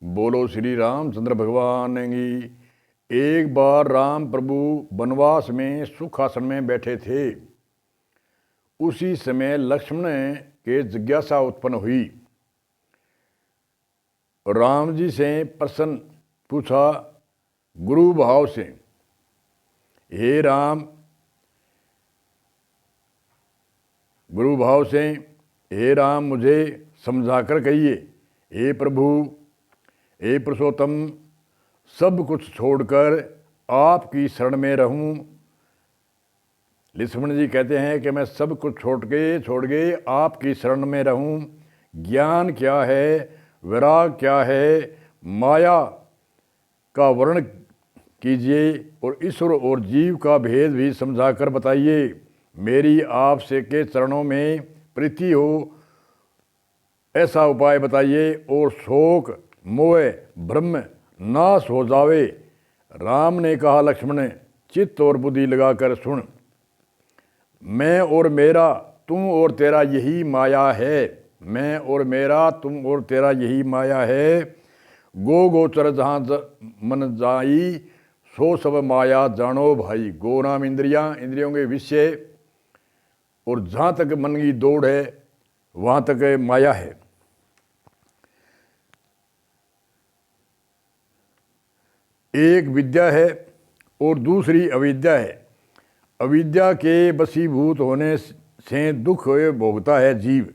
बोलो श्री रामचंद्र भगवान की। एक बार राम प्रभु वनवास में सुखासन में बैठे थे। उसी समय लक्ष्मण के जिज्ञासा उत्पन्न हुई। राम जी से प्रश्न पूछा गुरु भाव से, हे राम, गुरु भाव से, हे राम मुझे समझाकर कहिए, हे प्रभु, हे पुरुषोत्तम, सब कुछ छोड़कर आपकी शरण में रहूं। लक्ष्मण जी कहते हैं कि मैं सब कुछ छोड़ के आपकी शरण में रहूं। ज्ञान क्या है, विराग क्या है, माया का वर्णन कीजिए और ईश्वर और जीव का भेद भी समझाकर बताइए। मेरी आपसे के चरणों में प्रीति हो ऐसा उपाय बताइए और शोक मोह भ्रम नाश हो जावे। राम ने कहा, लक्ष्मण चित्त और बुद्धि लगाकर सुन। मैं और मेरा तुम और तेरा यही माया है। मैं और मेरा तुम और तेरा यही माया है। गो गोचर जहाँ मन जाई, सो सब माया जानो भाई। गो नाम इंद्रियां, इंद्रियों के विषय, और जहाँ तक मन की दौड़ है वहाँ तक माया है। एक विद्या है और दूसरी अविद्या है। अविद्या के वशीभूत होने से दुख भोगता है जीव,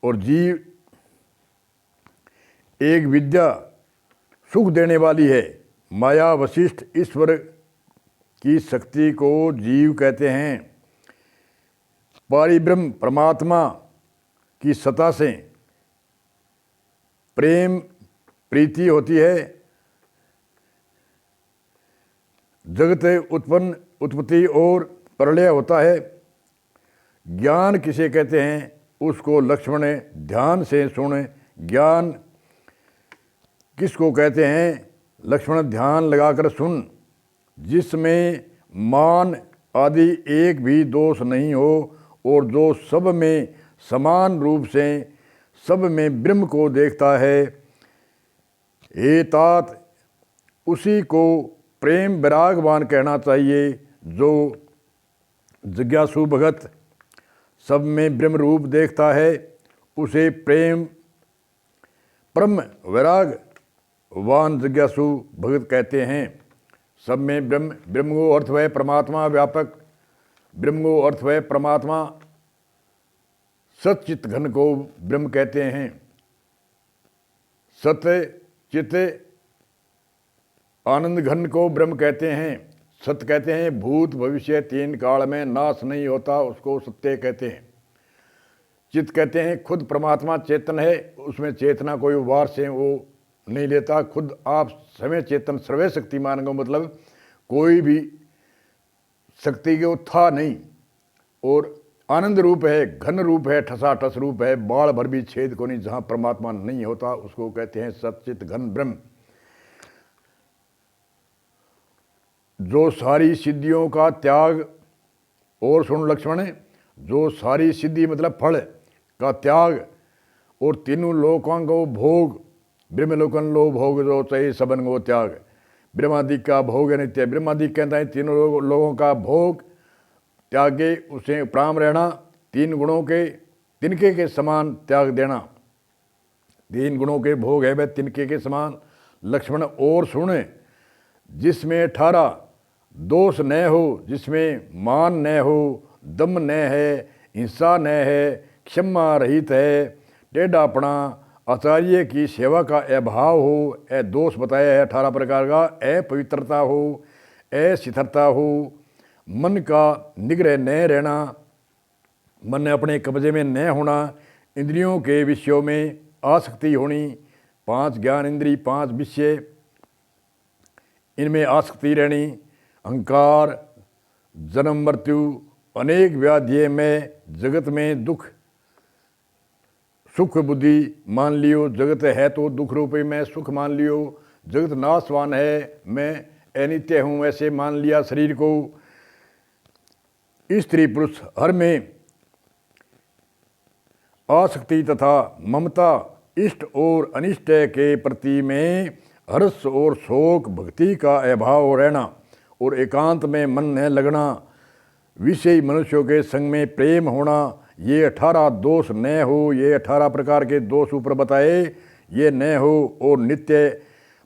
और जीव एक विद्या सुख देने वाली है। माया वशिष्ठ ईश्वर की शक्ति को जीव कहते हैं। पारिब्रह्म परमात्मा की सत्ता से प्रेम प्रीति होती है। जगत उत्पत्ति और प्रलय होता है। ज्ञान किसे कहते हैं, उसको लक्ष्मण ध्यान से सुन। ज्ञान किसको कहते हैं, लक्ष्मण ध्यान लगाकर सुन। जिसमें मान आदि एक भी दोष नहीं हो और जो सब में समान रूप से सब में ब्रह्म को देखता है। हे तात, उसी को प्रेम विरागवान कहना चाहिए। जो जिज्ञासु भगत सब में ब्रह्म रूप देखता है, उसे प्रेम परम विरागवान जिज्ञासु भगत कहते हैं। सब में ब्रह्म, ब्रह्म को अर्थ है परमात्मा व्यापक, ब्रह्म को अर्थ है परमात्मा। सच्चित घन को ब्रह्म कहते हैं। सत्य चित्त आनंद घन को ब्रह्म कहते हैं। सत्य कहते हैं भूत भविष्य तीन काल में नाश नहीं होता, उसको सत्य कहते हैं। चित्त कहते हैं खुद परमात्मा चेतन है, उसमें चेतना कोई वार से वो नहीं लेता। खुद आप समय चेतन सर्वे शक्तिमान का मतलब कोई भी शक्ति को था नहीं। और आनंद रूप है, घन रूप है, ठसाठस रूप है, बाढ़ भर भी छेद को नहीं। जहाँ परमात्मा नहीं होता उसको कहते हैं सच्चित घन ब्रह्म। जो सारी सिद्धियों का त्याग, और सुन लक्ष्मण, जो सारी सिद्धि मतलब फल का त्याग और तीनों लोकों को भोग, ब्रह्मलोकन लो भोग जो चाहिए सबन को त्याग। ब्रह्मादिक का भोग है नित्य। ब्रह्मादिक कहता है तीनों लोगों का भोग त्यागे, उसे प्राम रहना। तीन गुणों के तिनके के समान त्याग देना। तीन गुणों के भोग है वह तिनके के समान। लक्ष्मण और सुने, जिसमें 18 दोष न हो, जिसमें मान न हो, दम न है, हिंसा न है, क्षमा रहित है, टेढ़ापना, आचार्य की सेवा का अभाव हो। दोष बताया है 18 प्रकार का। अपवित्रता हो, अशिथिलता हो, मन का निग्रह न रहना, मन अपने कब्जे में न होना, इंद्रियों के विषयों में आसक्ति होनी। 5 ज्ञान इंद्री, 5 विषय, इनमें आसक्ति रहनी। अहंकार, जन्म मृत्यु, अनेक व्याधियों में, जगत में दुख, सुख बुद्धि मान लियो। जगत है तो दुख रूपी में सुख मान लियो। जगत नाशवान है, मैं अनित्य हूँ ऐसे मान लिया शरीर को। स्त्री पुरुष हर में आसक्ति तथा ममता इष्ट और अनिष्ट के प्रति में हर्ष और शोक, भक्ति का अभाव रहना और एकांत में मन न लगना, विषयी मनुष्यों के संग में प्रेम होना, ये 18 दोष न हो। ये 18 प्रकार के दोष ऊपर बताए, ये न हो। और नित्य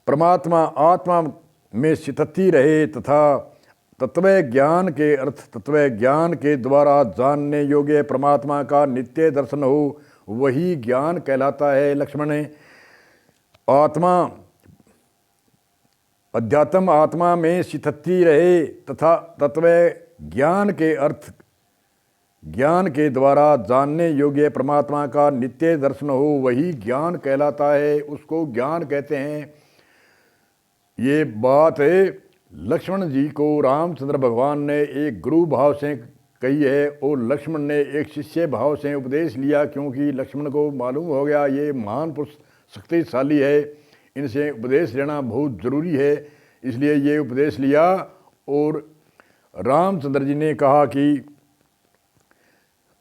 परमात्मा आत्मा में स्थिति रहे तथा तत्व ज्ञान के अर्थ तत्व ज्ञान के द्वारा जानने योग्य परमात्मा का नित्य दर्शन हो, वही ज्ञान कहलाता है। लक्ष्मण आत्मा अध्यात्म आत्मा में स्थिति रहे तथा तत्व ज्ञान के अर्थ ज्ञान के द्वारा जानने योग्य परमात्मा का नित्य दर्शन हो, वही ज्ञान कहलाता है, उसको ज्ञान कहते हैं। ये बात लक्ष्मण जी को रामचंद्र भगवान ने एक गुरु भाव से कही है और लक्ष्मण ने एक शिष्य भाव से उपदेश लिया, क्योंकि लक्ष्मण को मालूम हो गया ये महान पुरुष शक्तिशाली है, इनसे उपदेश लेना बहुत ज़रूरी है, इसलिए ये उपदेश लिया। और रामचंद्र जी ने कहा कि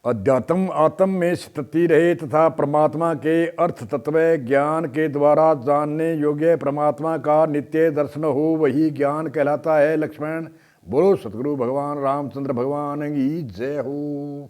अध्यात्म आत्म में स्थिति रहे तथा परमात्मा के अर्थ तत्व ज्ञान के द्वारा जानने योग्य परमात्मा का नित्य दर्शन हो, वही ज्ञान कहलाता है। लक्ष्मण बोलो सतगुरु भगवान रामचंद्र भगवान की जय हो।